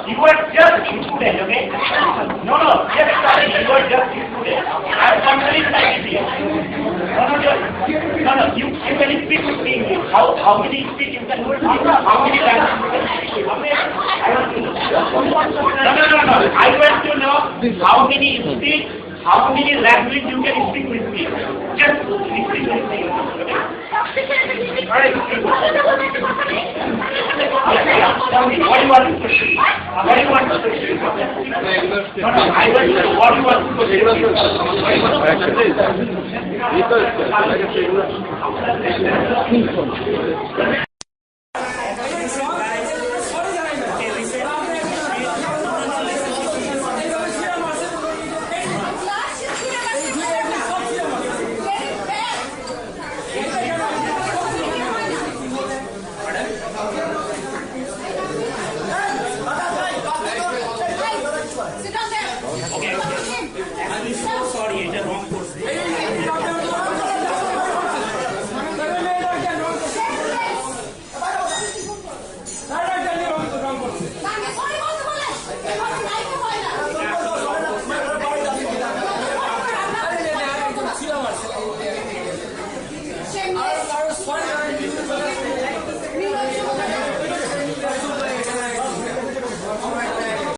you are just a student, okay? No, just starting, you are just a student. I am somebody like it. No, you can speak with me English. How many speak you can do it? How many languages you can speak? No. I want to know how many speak, how many languages you can speak with me. Just speak with me. Alright. Tell me, what do you want to say? What do you want to say? No, I want to know what do you want to say?